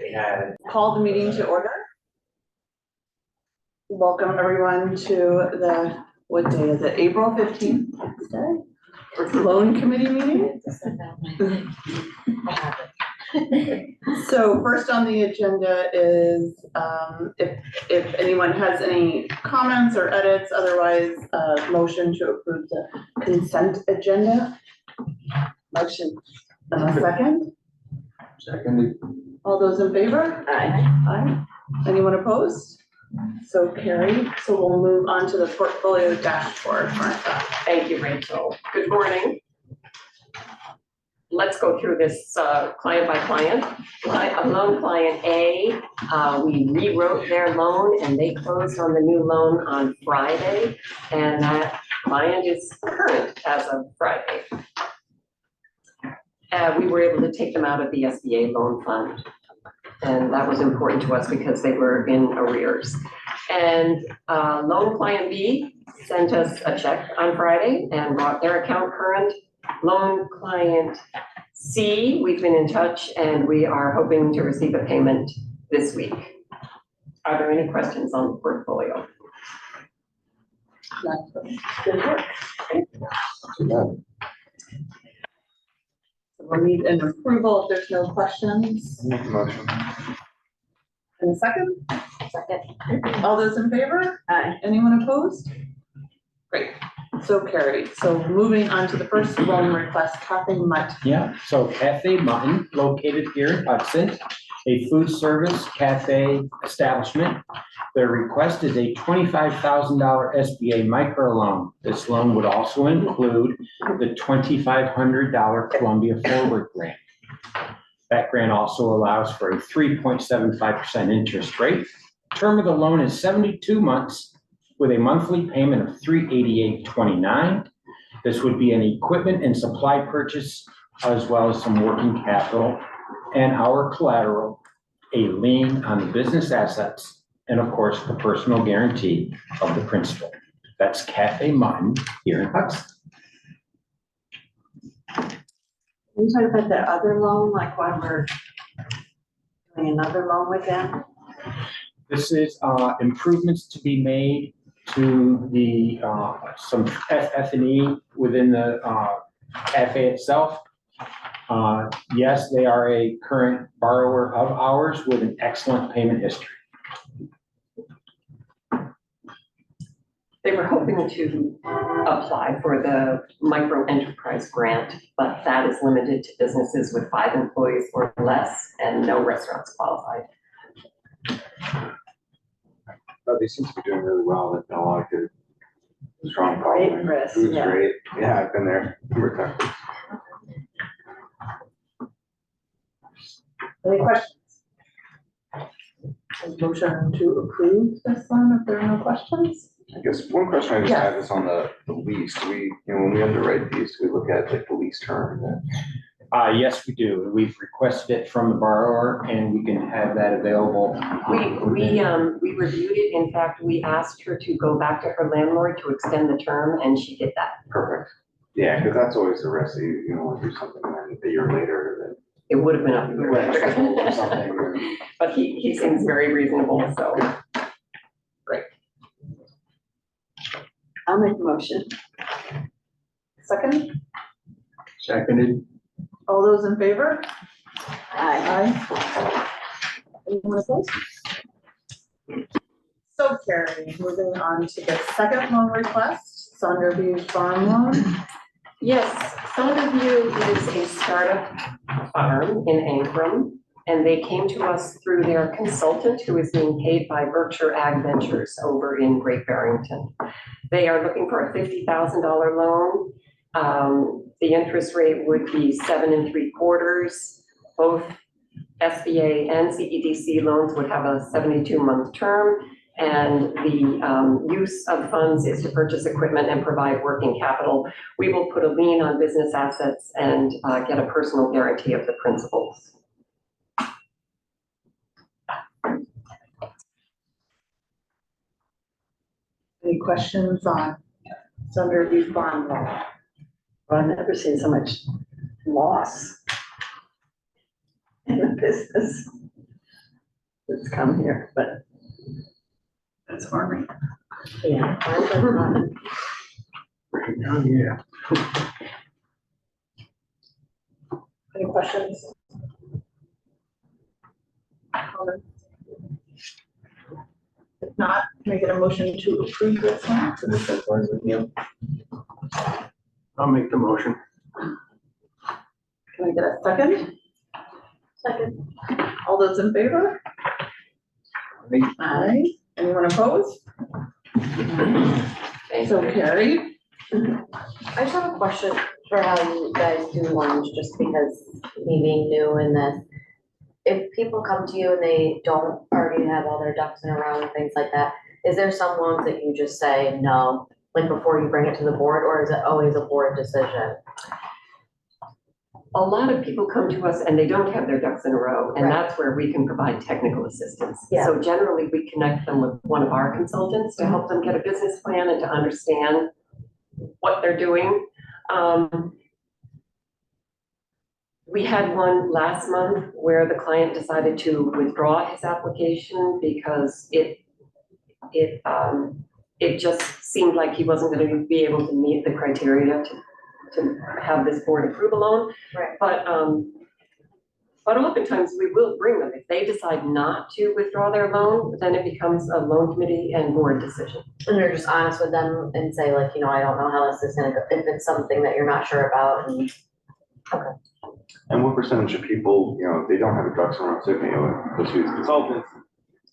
They had. Call the meeting to order. Welcome everyone to the, what day is it? April 15th, loan committee meeting. So first on the agenda is if anyone has any comments or edits, otherwise motion to approve the consent agenda. Motion. And a second. Seconded. All those in favor? Aye. Aye. Anyone opposed? So carried. So we'll move on to the portfolio dashboard, Martha. Thank you, Rachel. Good morning. Let's go through this client by client. Loan client A, we rewrote their loan and they closed on the new loan on Friday. And that client is current as of Friday. We were able to take them out of the SBA loan fund. And that was important to us because they were in arrears. And loan client B sent us a check on Friday and brought their account current. Loan client C, we've been in touch and we are hoping to receive a payment this week. Are there any questions on the portfolio? Good work. We'll need an approval if there's no questions. Make a motion. And a second? Second. All those in favor? Aye. Anyone opposed? Great, so carried. So moving on to the first loan request, Cafe Mutt. Yeah, so Cafe Mutton, located here in Hudson, a food service cafe establishment. Their request is a $25,000 SBA microloan. This loan would also include the $2,500 Columbia Forward Grant. That grant also allows for a 3.75% interest rate. Term of the loan is 72 months with a monthly payment of $388.29. This would be an equipment and supply purchase, as well as some working capital and our collateral, a lien on the business assets, and of course, the personal guarantee of the principal. That's Cafe Mutton here in Hudson. Can you talk about the other loan, like when we're doing another loan with them? This is improvements to be made to the some F&E within the cafe itself. Yes, they are a current borrower of ours with an excellent payment history. They were hoping to apply for the micro enterprise grant, but that is limited to businesses with 5 employees or less and no restaurants qualified. But they seem to be doing really well. They've got a lot of good, strong Great, following. Chris, Food's yeah. great. Yeah, I've been there. Number of times. Any questions? Motion to approve this one if there are no questions? I guess one question I just Yes. had is on the lease. Do we, when we underwrite these, do we look at like the lease term? Yes, we do. We've requested it from the borrower and we can have that available. We reviewed it. In fact, we asked her to go back to her landlord to extend the term and she did that. Perfect. Yeah, because that's always the risk. You don't want to do something and then a year later, It would have been up to then the or director. something. But he seems very reasonable, so. I'll make a motion. Second? Seconded. All those in favor? Aye. Aye. Anyone opposed? So carried. Moving on to the second loan request, Saunderview Farm Loan. Yes, Saunderview is a startup farm in Ankrum, and they came to us through their consultant who is being paid by Berkshire Ag Ventures over in Great Barrington. They are looking for a $50,000 loan. The interest rate would be 7 3/4. Both SBA and CEDC loans would have a 72-month term. And the use of funds is to purchase equipment and provide working capital. We will put a lien on business assets and get a personal guarantee of the principals. Any questions on Saunderview Farm Loan? Well, I've never seen so much loss in the business. that's come here, but That's farming. yeah. Yeah. Any questions? Comments? If not, can I get a motion to approve this one for the full board review? I'll make the motion. Can I get a second? Second. All those in favor? Aye. Anyone opposed? So carried. I just have a question for how you guys do loans, just because me being new in this. If people come to you and they don't already have all their ducks in a row and things like that, is there some loans that you just say no, like before you bring it to the board, or is it always a board decision? A lot of people come to us and they don't have their ducks in a row, and Right. that's where we can provide technical assistance. Yeah. So generally, we connect them with one of our consultants to help them get a business plan and to understand what they're doing. We had one last month where the client decided to withdraw his application because it just seemed like he wasn't gonna be able to meet the criteria to have this board approve a loan. Right. But oftentimes we will bring them. If they decide not to withdraw their loan, then it becomes a loan committee and board decision. And you're just honest with them and say like, you know, I don't know how this is gonna go, if it's something that you're not sure about, and And what percentage of people, you know, if they don't have a ducks in a row, certainly, because who's consultants,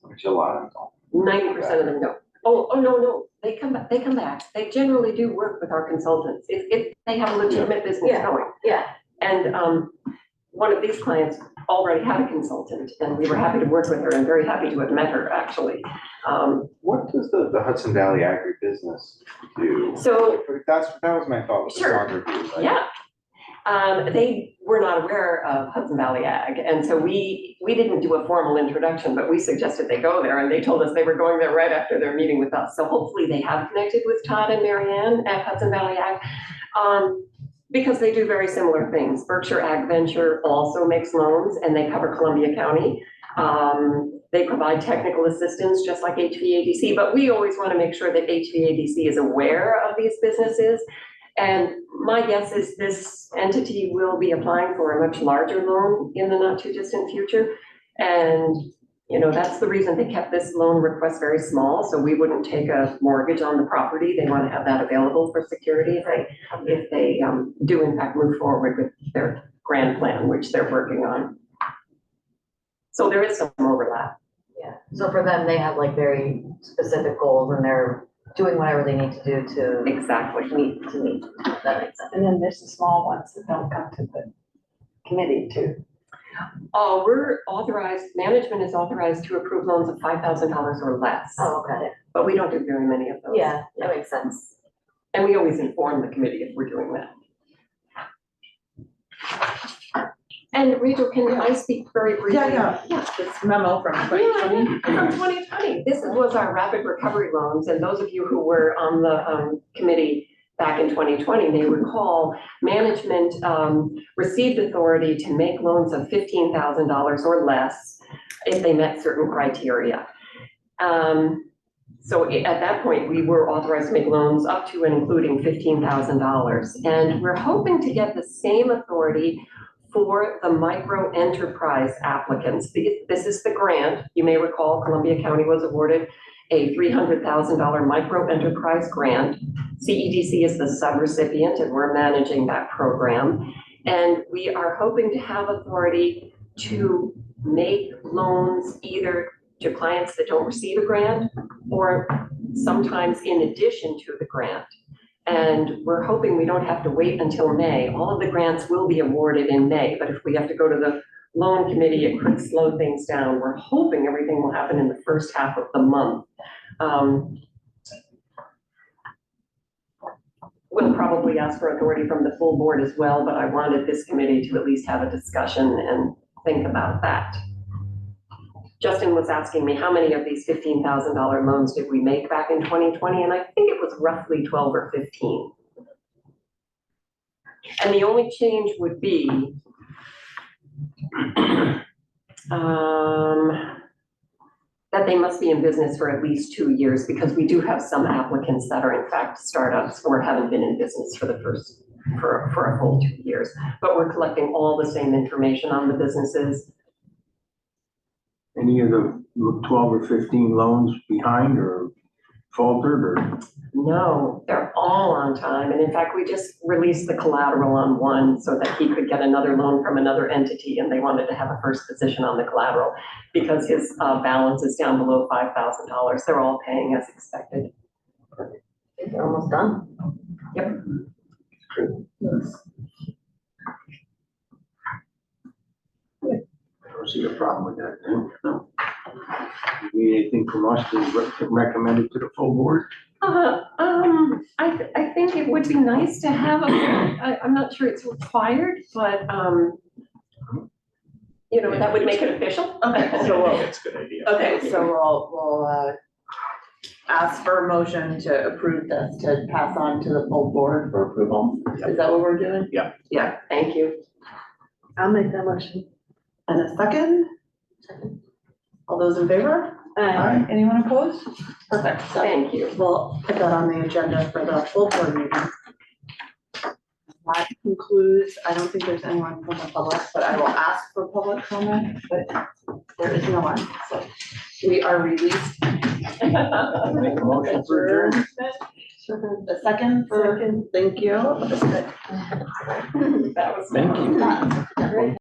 which a lot of them don't. 90% of them don't. Oh, no, they come back. They generally do work with our consultants if they have a legitimate business Yeah. going. yeah, And one of these clients already had a consultant, and we were happy to work with her and very happy to have met her, actually. What does the Hudson Valley agribusiness do? So, That was my thought with the Sure. dog review. Like, yeah. They were not aware of Hudson Valley Ag, and so we didn't do a formal introduction, but we suggested they go there, and they told us they were going there right after their meeting with us. So hopefully they have connected with Todd and Marianne at Hudson Valley Ag, because they do very similar things. Berkshire Ag Venture also makes loans, and they cover Columbia County. They provide technical assistance, just like HVADC, but we always want to make sure that HVADC is aware of these businesses. And my guess is this entity will be applying for a much larger loan in the not too distant future. And, you know, that's the reason they kept this loan request very small, so we wouldn't take a mortgage on the property. They want to have that available for security if they do in fact move forward with their grand plan, which they're working on. So there is some overlap. yeah. So for them, they have like very specific goals and they're doing whatever they need to do to Exactly. meet, that makes sense. And then there's the small ones that don't come to the committee too. We're authorized, management is authorized to approve loans of $5,000 or less. Oh, okay, But we don't do very many of those. yeah, that makes sense. And we always inform the committee if we're doing that. And Rachel, can I speak very briefly? Yeah, this memo from 2020. From 2020. This was our rapid recovery loans, and those of you who were on the committee back in 2020 may recall management received authority to make loans of $15,000 or less if they met certain criteria. So at that point, we were authorized to make loans up to and including $15,000. And we're hoping to get the same authority for the micro enterprise applicants. This is the grant. You may recall Columbia County was awarded a $300,000 micro enterprise grant. CEDC is the subrecipient, and we're managing that program. And we are hoping to have authority to make loans either to clients that don't receive a grant or sometimes in addition to the grant. And we're hoping we don't have to wait until May. All of the grants will be awarded in May, but if we have to go to the loan committee, it could slow things down. We're hoping everything will happen in the first half of the month. We'll probably ask for authority from the full board as well, but I wanted this committee to at least have a discussion and think about that. Justin was asking me how many of these $15,000 loans did we make back in 2020, and I think it was roughly 12 or 15. And the only change would be, that they must be in business for at least 2 years, because we do have some applicants that are in fact startups or haven't been in business for for a full 2 years. But we're collecting all the same information on the businesses. Any of the 12 or 15 loans behind or faltered or? No, they're all on time. And in fact, we just released the collateral on one so that he could get another loan from another entity, and they wanted to have a first position on the collateral because his balance is down below $5,000. They're all paying as expected. They're almost done. Yep. I don't see a problem with that. No. Need anything from us to recommend it to the full board? I think it would be nice to have I'm not sure it's required, but, that would make it official. Okay, so we'll, That's a good idea. okay, so we'll ask for a motion to approve this, to pass on to the full board for approval. Is that what we're doing? Yeah. Yeah, Thank you. I'll make that motion. and a second? All those in favor? Aye. Anyone opposed? Perfect, so Thank you. we'll put that on the agenda for the full board meeting. That concludes, I don't think there's anyone from the public, but I will ask for public comment, but there is no one, so we are released. Make a motion for adjournment. A second for, thank you. That was. Thank you. Great.